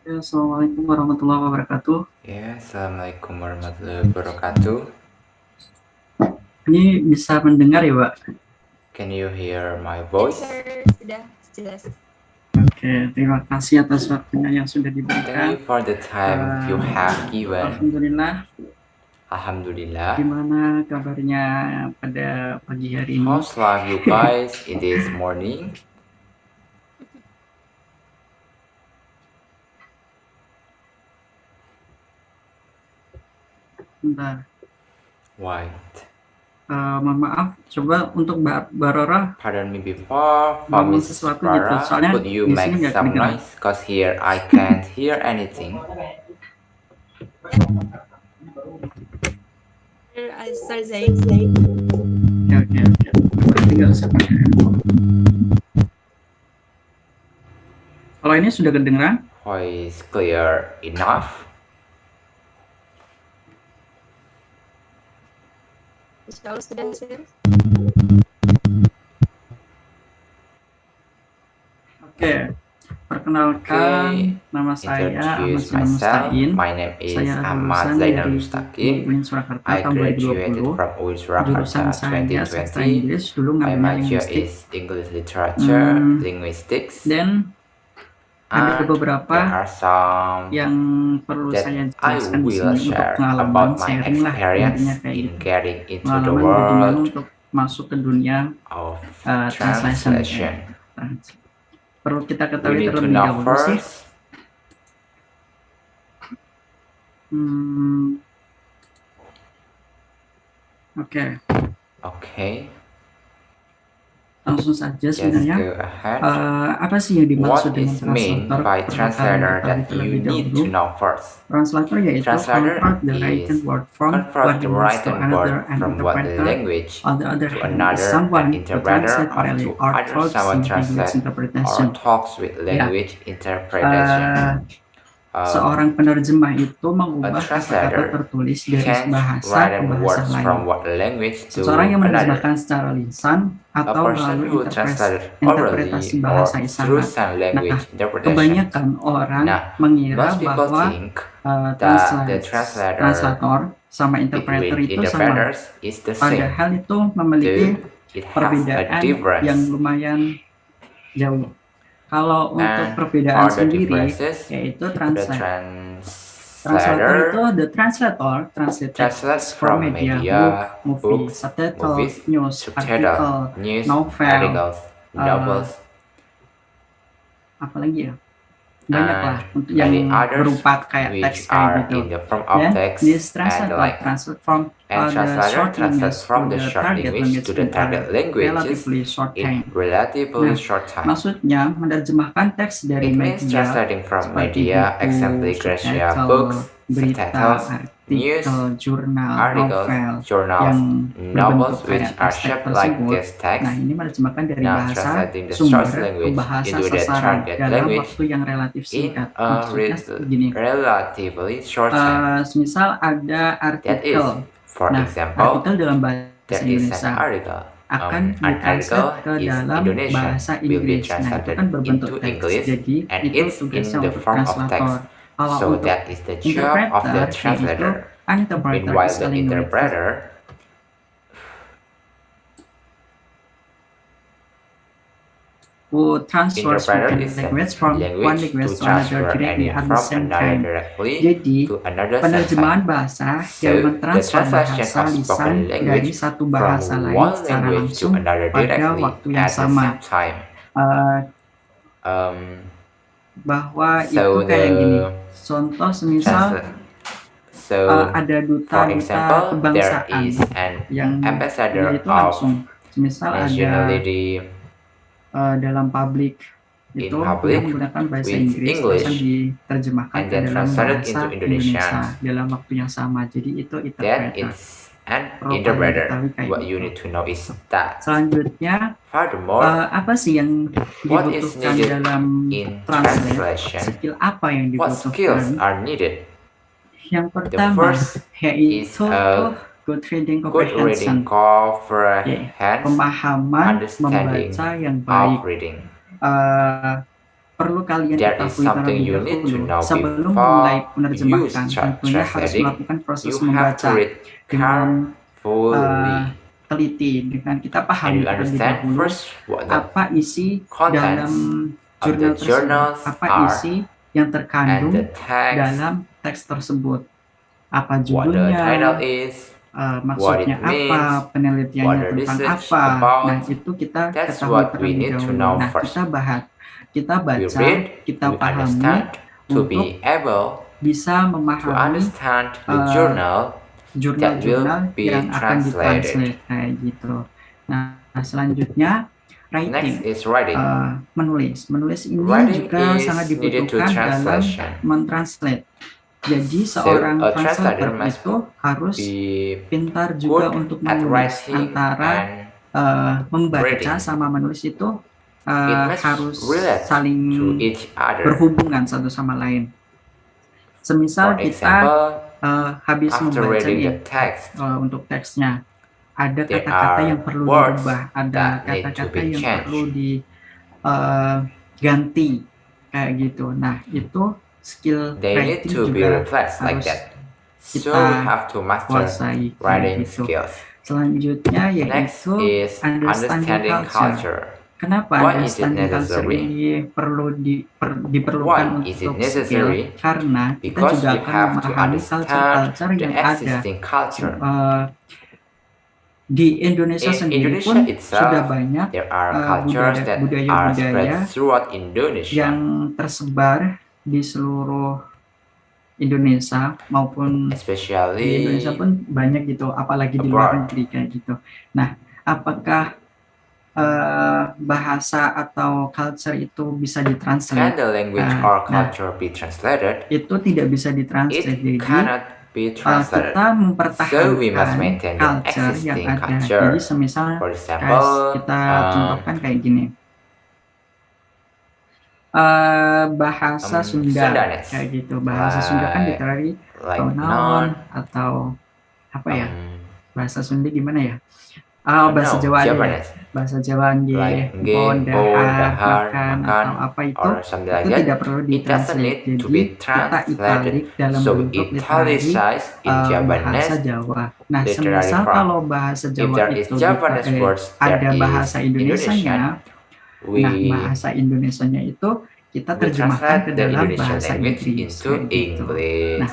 Ya, Assalamualaikum warahmatullahi wabarakatuh. Ya, Assalamualaikum warahmatullahi wabarakatuh. Ini bisa mendengar ya, Pak? Can you hear my Yes, voice? sir. Sudah jelas. Oke, terima kasih atas waktunya yang sudah Thank diberikan. you for the time you have given. Alhamdulillah, Alhamdulillah. gimana kabarnya pada pagi hari ini? How's life you guys in this morning? Bentar, Why? mohon maaf, coba untuk Mbak Barora Pardon me before, for ngomong Miss sesuatu gitu. Farah, Soalnya could you di make sini nggak some kedengeran. noise? Cause here I can't hear anything. Sir Zaid. Oke. Berarti nggak usah pakai handphone. Kalau ini sudah kedengeran? Voice clear enough? Insya Allah sudah, sir. Oke, perkenalkan, nama saya Ahmad Introduce Zainal myself. Mustaqin. My name is Saya Ahmad lulusan Zainal dari Mustaqin. UIN Surakarta I tahun graduated 2020. from UIN Surakarta Jurusan saya sastra 2020. Inggris, dulu My ngambilnya major linguistik. is English Literature, Linguistics. Dan ada beberapa there are some yang perlu that saya I jelaskan di will sini untuk share pengalaman about my sharing lah, experience intinya kayak in gitu. getting into the Pengalaman bagaimana world untuk masuk ke dunia of translation. Perlu kita We ketahui need to terlebih know dahulu sih. first Oke, okay, langsung saja just sebenarnya. go ahead. Apa sih yang dimaksud What dengan is mean translator? by Perlu translator kita that ketahui you terlebih need dahulu. to know first? Translator yaitu Translator convert the is written word from convert one the language to written another, word and from one interpreter language on the other to hand is another, someone and who interpreter translates of orally to or other talks someone in language translate interpretation. or talks with language interpretation. Seorang penerjemah itu A mengubah kata-kata translator tertulis dari can bahasa write ke bahasa words lain. from one language to Seseorang yang another. menerjemahkan secara lisan A atau person melalui who translated orally interpretasi or bahasa through isyarat. sign language interpretation. Kebanyakan orang mengira Most people bahwa think that the translator sama interpreter between itu sama. interpreters is the same. Padahal itu memiliki Though it has a perbedaan difference. yang lumayan jauh. Kalau untuk And perbedaan for the sendiri, differences, yaitu the translator translator itu the translator translate translates text from from media, media, book, movie, books, subtitle, movies, news, subtitle, article, news, novel, articles, novels, apalagi ya, banyak lah and untuk yang many others berupa kayak which teks kayak are gitu. in the form of Then text this and translator like. translate from And the translator short translates language from to the the short target language language to the in a target languages relatively short in time. relatively short time. Maksudnya menerjemahkan teks dari It means media translating from seperti media, buku, exemplary Gracia subtitle, books, berita, subtitles, news, artikel, jurnal, articles, novel journals, yang novels berbentuk which kayak are teks shaped like tersebut. this text. Nah, ini menerjemahkan dari Now bahasa translating the sumber source ke language bahasa into the sasaran target dalam language waktu yang relatif in singkat. a Maksudnya begini, relatively short time. semisal ada That is, artikel. for Nah, example, artikel dalam bahasa there is Indonesia an article. akan An article ditranslate ke is dalam Indonesian, bahasa will be Inggris. Nah, itu translated kan berbentuk into teks. English, Jadi, and itu it's in tugasnya the untuk form of text. translator. Kalau So untuk that is the job of the interpreter, translator. yaitu interpreter Meanwhile, is the telling interpreter who transfers interpreter spoken is language from one language language to to another transfer directly any at the from same another time. directly Jadi, to another same penerjemahan time. bahasa So, yang the mentransfer translation bahasa of lisan spoken dari language satu bahasa from lain one secara language to langsung another pada directly waktu yang at the sama. same time. Bahwa So itu kayak gini. the Contoh semisal ada for duta-duta example, there kebangsaan is an yang dia ambassador itu of langsung semisal ada nationality dalam publik in itu public dia menggunakan bahasa with Inggris English terus diterjemahkan and ke then dalam translated bahasa into Indonesia Indonesian. dalam waktu yang sama. Jadi itu Then interpreter. it's an Perlu interpreter. kalian ketahui kayak What you gitu. need to know is that. Selanjutnya, Furthermore, apa sih yang what is dibutuhkan needed dalam in translate? translation? Skill apa yang What skills dibutuhkan? are needed? Yang The pertama first is yaitu a good reading good reading comprehension, comprehend pemahaman understanding membaca yang of baik. reading. perlu kalian There is ketahui something terlebih you need to dahulu, know sebelum mulai before you menerjemahkan, start tentunya harus translating. melakukan proses You have to membaca read dengan carefully teliti, dengan kita and pahami you terlebih understand dahulu first what the apa isi contents dalam of jurnal the tersebut, journals apa are isi yang and terkandung the text, dalam teks tersebut, apa what the judulnya, title is, maksudnya what it means, apa, penelitiannya what the tentang research apa. about. Nah, itu kita That's ketahui what we terlebih need to dahulu. know Nah, first. kita We baca, read, kita we pahami understand to untuk be able bisa to memahami understand the journal that will jurnal-jurnal be yang akan translated. ditranslate kayak gitu. Nah, selanjutnya Next writing, is writing. menulis. Menulis ini Writing juga is sangat needed to dibutuhkan dalam translation. mentranslate. Jadi seorang a translator translator must itu harus be pintar juga good untuk at menulis. writing Antara and membaca reading. sama menulis itu It must harus relate saling to each other. berhubungan satu sama lain. Semisal For kita example, habis after membaca reading nih the text, untuk teksnya, ada there kata-kata are yang perlu words dirubah, ada that need to kata-kata be yang changed. perlu diganti kayak gitu. Nah, itu skill They need writing to be juga replaced like harus that. So kita we have to master kuasai kayak writing gitu. skills. Selanjutnya Next yaitu is understanding culture. Kenapa Why is it understanding culture necessary? ini perlu diperlukan Why is it untuk necessary? skill? Karena kita Because juga we akan have to memahami understand culture-culture the yang ada. existing culture. Di Indonesia In sendiri Indonesia pun itself, sudah banyak there are cultures that are budaya-budaya spread throughout Indonesia. yang tersebar di seluruh Indonesia maupun di Especially Indonesia pun banyak gitu, apalagi di luar negeri kayak gitu. Nah, apakah bahasa atau culture itu bisa can ditranslate? the language or culture be translated? Itu tidak bisa ditranslate. It Jadi cannot be translated. kita mempertahankan So we must maintain the culture yang existing ada. culture. Jadi semisal For example, kita contohkan kayak gini. Bahasa Sunda Sundanese. kayak gitu. Bahasa Sunda kan literally like noun atau apa ya? Bahasa Sunda gimana ya? Bahasa Jawa ada ya. Bahasa Jawa like bon, dahar, makan atau apa itu or something like itu that. tidak perlu It doesn't ditranslate. need to Jadi be kita italik translated. dalam So bentuk literary italicized in bahasa Javanese. Jawa. Nah, literary semisal form. kalau bahasa If Jawa there is itu Javanese words, ada there bahasa is Indonesianya, we nah bahasa Indonesianya itu kita terjemahkan translate ke the dalam Indonesian bahasa language Inggris into kayak gitu. English. Nah,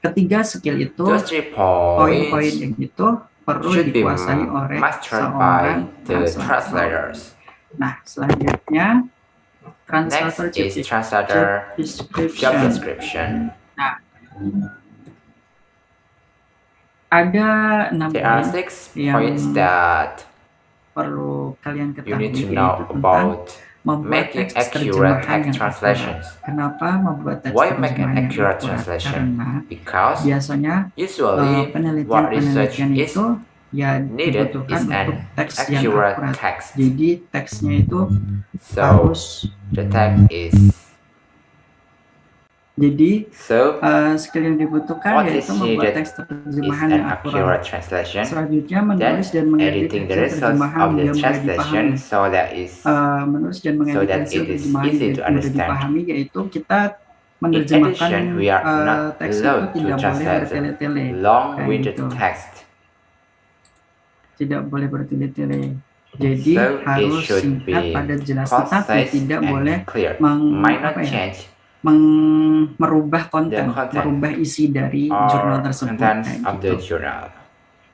ketiga skill itu, Those 3 poin-poin points yang itu perlu should be dikuasai oleh mastered seorang by the translators. Nah, selanjutnya translator Next is translator job description. Nah, ada 6 There are poin 6 yang points that perlu kalian you ketahui, need to yaitu know tentang about membuat making teks accurate terjemahan text yang translations. akurat. Kenapa membuat teks Why make an terjemahan yang accurate akurat? translation? Karena Because biasanya usually what research penelitian is itu ya needed dibutuhkan is an untuk teks yang accurate akurat. text. Jadi teksnya itu So harus the text is skill yang dibutuhkan what yaitu is membuat needed teks is terjemahan an yang akurat. accurate translation. Selanjutnya Then menulis dan mengedit editing the hasil results terjemahan of the yang mudah translation dipahami. so that is Menulis dan mengedit that hasil it is terjemahan easy to yang mudah understand. dipahami, yaitu kita In menerjemahkan addition, we are not teks itu allowed to tidak boleh translate bertele-tele, long-winded gitu. text. Tidak boleh bertele-tele. Jadi So harus it should singkat, be padat, jelas, tetapi concise tidak and boleh clear. Minor change merubah konten, content merubah isi dari jurnal or tersebut contents kayak of the gitu. journal.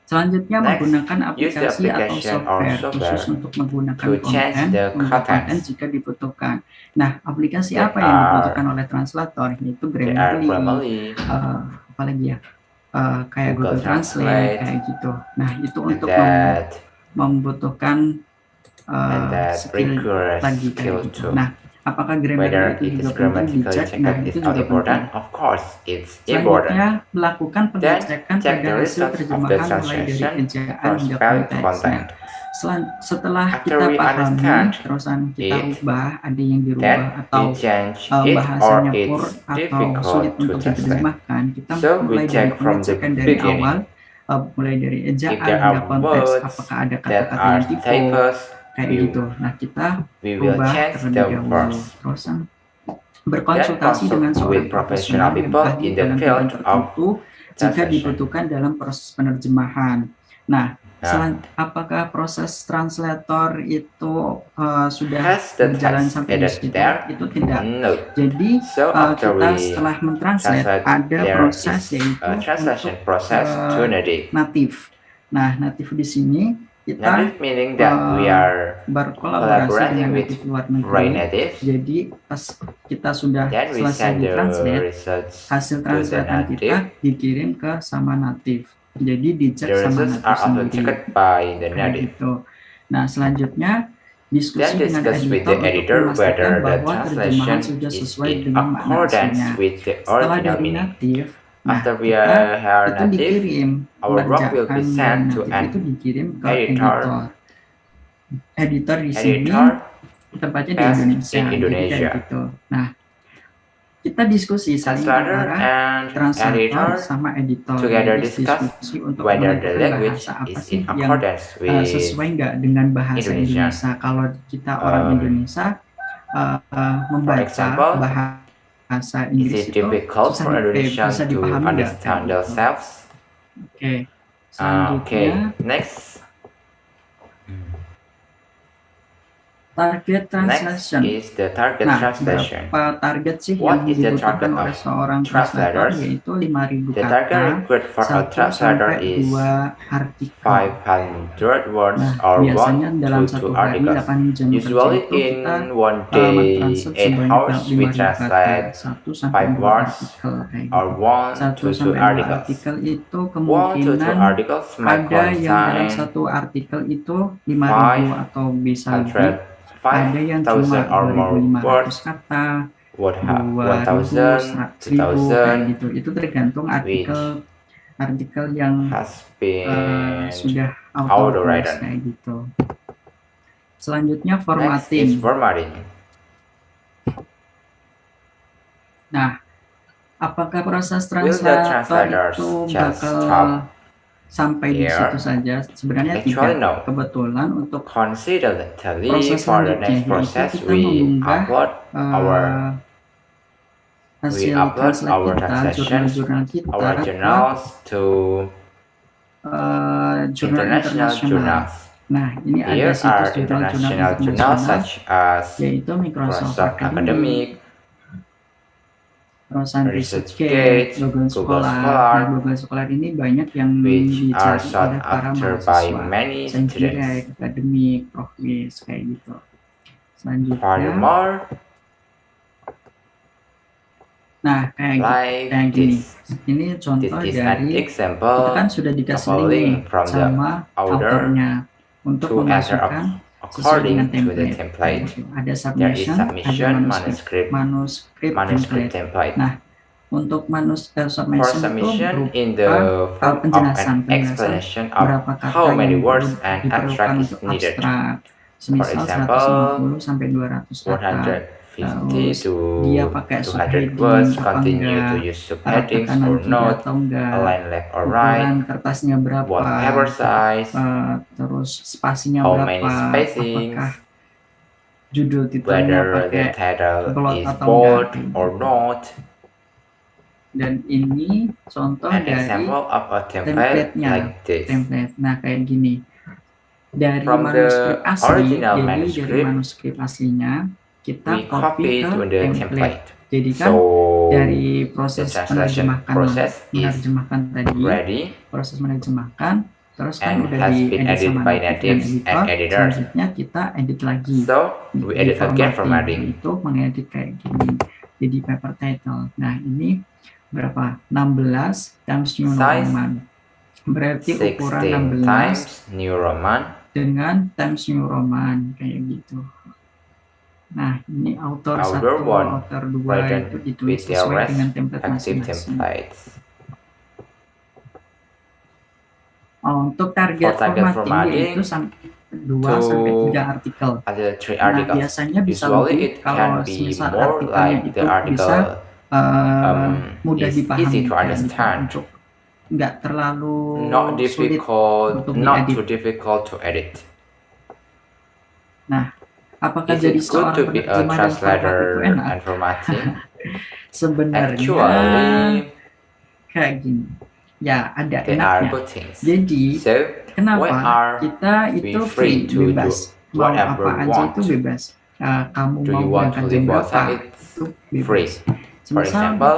Selanjutnya Next, menggunakan use the aplikasi atau application or software software khusus untuk menggunakan to change the konten contents. jika dibutuhkan. Nah, aplikasi There apa yang are- dibutuhkan oleh translator? Yaitu There are Grammarly, Grammarly, apalagi ya, kayak Google Google Translate Translate, kayak gitu. Nah, itu and untuk that membutuhkan skill requires lagi skill kayak gitu. too. Nah, apakah Whether Grammarly itu it is juga penting grammatically dicek? checked Nah, is itu all juga important. penting. Of course, it's important. Selanjutnya, melakukan pengecekan check pada the hasil results of the terjemahan mulai dari translation ejaan from hingga spell konteksnya. content. Setelah After kita we pahami, understand terusan kita it, ubah, ada yang Then dirubah atau we change it or bahasanya pur it's atau difficult sulit to untuk translate. diterjemahkan, kita So we mulai dari check from the pengecekan dari beginning. awal, mulai dari ejaan If there hingga are konteks, words apakah ada that kata-kata are yang typo, typos kayak we, gitu. Nah, kita we will ubah change terlebih the dahulu. verse. Terus Then berkonsultasi dengan consult seorang with professional profesional yang people ahli in the dalam field bidang of tertentu jika translation. dibutuhkan dalam proses penerjemahan. Nah, Nah, apakah proses translator itu sudah has the berjalan text sampai di added situ? there? Itu tidak. No. Jadi So after kita we setelah mentranslate translate, ada there proses is yaitu a translation untuk process to native. native. Nah, native di sini kita Native meaning that we are berkolaborasi collaborating dengan with native luar foreign negeri. natives. Jadi pas kita sudah Then we selesai send the ditranslate, results hasil to the translatean kita native. dikirim ke sama native. Jadi dicek The sama results native are also sendiri. checked by the Kayak native. gitu. Nah, selanjutnya diskusi Then dengan discuss with editor the untuk editor memastikan whether the bahwa terjemahan translation sudah is sesuai in dengan makna accordance aslinya. with the Setelah original dari meaning. native, nah After we kita are itu native, dikirim our work will bacaan be dari sent to native itu an dikirim ke editor. Editor di sini Editor tempatnya di as Indonesia. in Jadi Indonesia. kayak gitu. Nah, kita diskusi saling Translator antara and translator editor sama editor. together Jadi discuss diskusi untuk whether the menentukan language bahasa apa is sih in yang accordance with sesuai nggak dengan bahasa Indonesian. Indonesia. Kalau kita orang Indonesia membaca example, bahasa Is Inggris it itu difficult susah for Indonesian bisa to dipahami nggak? understand Kayak gitu. themselves? Oke. Selanjutnya Next. target Next translation. is the target Nah, translation. berapa target sih What yang is the dibutuhkan target oleh of seorang translator? translators? Yaitu 5.000 The kata, target required for a 1 translator sampai is 2 artikel. 500 words Nah, or biasanya 1 dalam to 2 satu hari articles. 8 jam kerja Usually itu in kita one day, mentranslate 8 sebanyak hours, we 5.000 kata, translate 1 sampai 5 2 words artikel kayak or gitu. 1 1 to 2 sampai 2 articles. artikel itu 1 to 2 kemungkinan articles might ada yang dalam contain satu artikel itu 5.000 atau bisa lebih. Ada yang cuma 5,000 or more 2.500 words, kata, would have 2.000, 1,000, 1.000 kayak 2,000, gitu. Itu tergantung artikel yang has been sudah auto auto-close written. kayak gitu. Selanjutnya Next is formatting. formatting. Nah, apakah proses Will the translator translators itu just bakal stop sampai di here? situ saja? Sebenarnya Actually, tidak. no. Kebetulan untuk Considerably proses for the selanjutnya next yaitu process, kita we mengunggah upload our hasil translate kita, translations, jurnal-jurnal kita our ke journals to jurnal international internasional. journals. Nah, ini ada Here situs are jurnal-jurnal international journals internasional such as yaitu Microsoft Microsoft Academic, Academic, Perusahaan ResearchGate, ResearchGate, Google Google Scholar. Scholar, Nah, Google Scholar ini banyak yang which are dicari sought oleh para after by mahasiswa. many Science students. Direct, Academic, Profis, kayak gitu. Selanjutnya, Furthermore, nah kayak like gini. this, Ini contoh this is an dari example kita kan sudah of dikasih a link nih link from the sama author autornya untuk to enter memasukkan sesuai according dengan to the template. template. Ada There is submission, submission, ada manuscript manuscript template. template. Nah, untuk For submission itu submission in the berupa form of penjelasan an explanation berapa of kata how many yang words and diperlukan abstract is untuk needed. abstrak. For Semisal example, 150 sampai 200 kata. 150 to Dia pakai 200 subheading words, apa continue enggak, to use subheadings kanan or kiri not, atau enggak, align left or ukuran right, kertasnya berapa, what paper size, terus spasinya how berapa, many spacings, apakah judul titelnya whether the pakai title bold is atau bold enggak, or not. Dan ini contoh An dari example of a template template-nya. like this. Nah, kayak gini. Dari From manuskrip the asli, original jadi dari manuscript, manuskrip aslinya kita we copy copy ke to the template. template. Jadi kan So dari the proses translation process is menerjemahkan tadi, ready proses menerjemahkan, terus kan and udah has been diedit edited sama by native dan natives and editor. editors. Selanjutnya kita edit lagi. So we edit again formatting. Itu mengedit kayak gini. Jadi paper title. Nah, ini berapa? 16 times New Size Roman. Berarti ukuran 16 16 times New Roman dengan times New Roman kayak gitu. Nah, ini author 1, Author 1 author 2 written itu ditulis with their sesuai dengan template respective masing-masing. templates. Untuk target For target formatting formatting, yaitu 2 sampai 3 artikel. Ada 3 Nah, articles. biasanya bisa Usually lebih it kalau can be semisal more artikelnya like itu the article bisa mudah is dipahami easy to kayak gitu, understand. untuk nggak terlalu Not sulit difficult, untuk not diedit. too difficult to edit. Apakah Is jadi it good seorang to be a penerjemah dan format itu translator enak? and formatting? Sebenarnya Actually, kayak gini. Ya, ada they are enaknya. good things. Jadi, So, why kenapa are kita we itu free free, to do bebas. Mau whatever apa we aja itu want? bebas. Kamu Do mau you want berangkat to jam leave berapa? outside? Itu It's free. bebas. For Semisal example,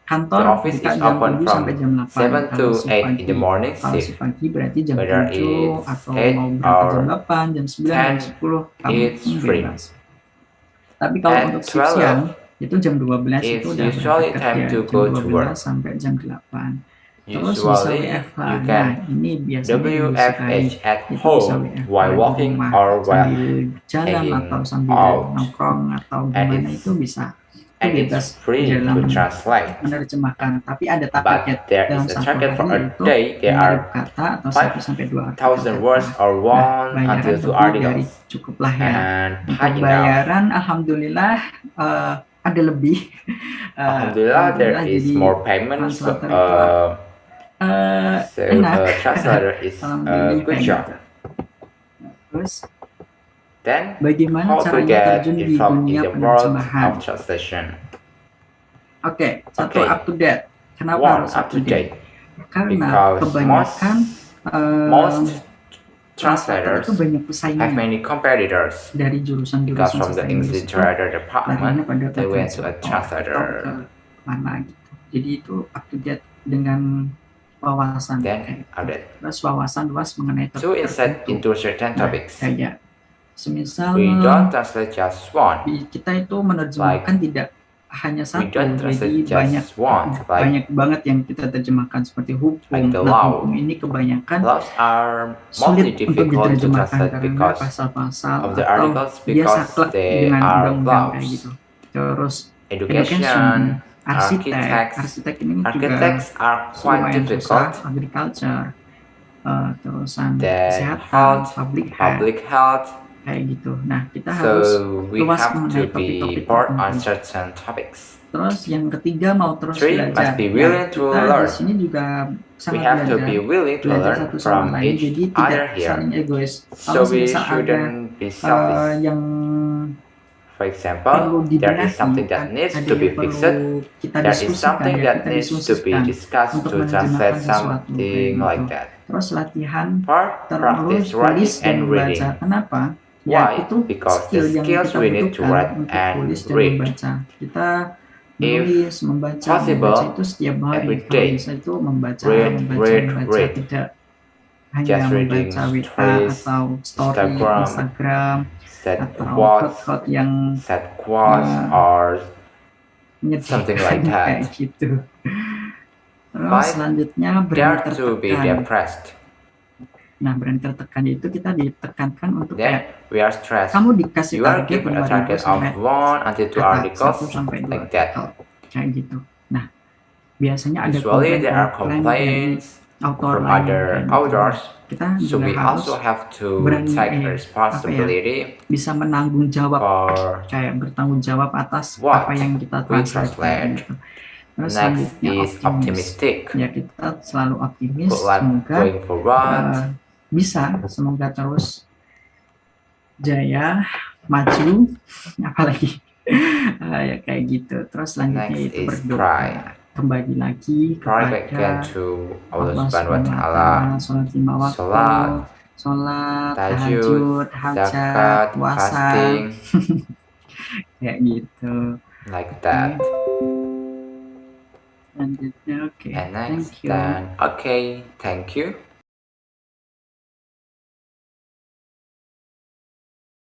kantor the office buka is jam open 7 sampai from jam 8. 7 Kalau to si 8 in the pagi, morning kalau si shift. pagi berarti jam Whether 7 it's atau 8 mau berangkat jam or 8, jam 9, jam 10, 10, kamu it's free. bebas. Tapi kalau untuk At shift siang, 12, itu jam 12 itu it's udah usually berangkat time kerja, to jam go to 12 work. sampai jam 8. Terus bisa Usually, WFH. you Nah, can ini biasanya yang disukai. WFH at Itu bisa home WFH while di walking rumah or while sambil jalan hanging atau sambil out. nongkrong atau And gimana it's itu bisa. Itu and bebas it's free dalam to translate. menerjemahkan. Tapi ada target But there dalam is a satu target for hari a yaitu day. There 5.000 are kata atau 1 sampai 2 artikel 5,000 words kata. or Nah, 1 bayaran until 2 lebih dari articles. cukuplah ya. And Untuk high enough. bayaran, alhamdulillah ada lebih. Alhamdulillah, there is jadi more payments. So, translator itu enak. a translator is a Alhamdulillah good kayak job. gitu. Terus, Then, bagaimana how to caranya get terjun di involved in dunia the world penerjemahan? of translation? Oke, satu Okay. up to date. Kenapa One, harus up to date. Karena Because kebanyakan most translator translators itu banyak have pesaingnya many competitors. dari Because jurusan-jurusan from the sastra English Inggris itu literature larinya department, pada they ke went to a translator atau translator. ke mana gitu. Jadi itu up to date dengan wawasan. Then, update. Terus wawasan luas mengenai To insight tertentu. into certain topics. Kayak semisal We don't translate just one. kita itu menerjemahkan tidak hanya We satu, don't jadi translate banyak just one. banyak banget yang kita terjemahkan seperti hukum. Like the Nah, law. hukum ini kebanyakan Laws are sulit mostly untuk difficult to diterjemahkan translate karena because pasal-pasal of the atau articles, dia because saklek they dengan are undang-undang kayak laws. gitu. Terus Education, arsitek ini juga architects are quite lumayan susah, difficult. agriculture, terusan Then kesehatan, health, public health, kayak gitu. Nah, kita harus so we luas have mengenai to be topik-topik bored on tertentu. certain topics. Terus yang ketiga mau terus Three, belajar. must be willing to kita learn. di sini juga We sangat have to belajar, be willing to belajar learn satu from sama lain. each Jadi other tidak here. saling egois. So Kalau we misal ada shouldn't be selfish. yang For perlu example, there is dibenahi, something that needs ada to be yang perlu fixed. kita There is diskusikan, something ya that kita needs to be diskusikan discussed untuk to menerjemahkan translate sesuatu kayak something gitu. like that. Terus latihan For terus practice tulis writing dan and membaca. reading. Kenapa? Why? Ya itu Because skill the yang skills kita we need to butuhkan write untuk and tulis dan read. membaca. Kita If menulis, membaca possible, itu setiap hari. every Kalau day. bisa itu membaca, Read. tidak hanya Just reading membaca WA stories, atau story Instagram set atau quotes, quote yang or menyedihkan something like kayak that. gitu. Terus Five, selanjutnya berani dare to be tertekan. depressed. Nah, berani tertekan itu kita ditekankan untuk Then kayak we are stressed. kamu dikasih You are target given a 5.000 target of sampai 1 until 2 kata, articles 1 sampai 2 like that. artikel, kayak gitu. Nah, biasanya ada Usually there are komplain dari complaints author from lain other kayak gitu. authors. Kita So juga we harus also have to berani, take responsibility bisa menanggung jawab, for kayak bertanggung jawab atas what apa yang kita we translate translate. gitu. Terus Next selanjutnya is optimistic. Ya, kita selalu optimis, Good luck semoga going forward. bisa, semoga terus jaya, maju, apalagi ya kayak gitu. Terus selanjutnya Next itu is berdoa, pray. kembali lagi Pray back again kepada to Allah Allah Subhanahu wa SWT, Ta'ala. sholat 5 waktu, Sholat, sholat, tahajud, tahajud, hajat, zakat, puasa, fasting, kayak gitu. like that. Selanjutnya, oke, And thank next, you. then, okay, thank you.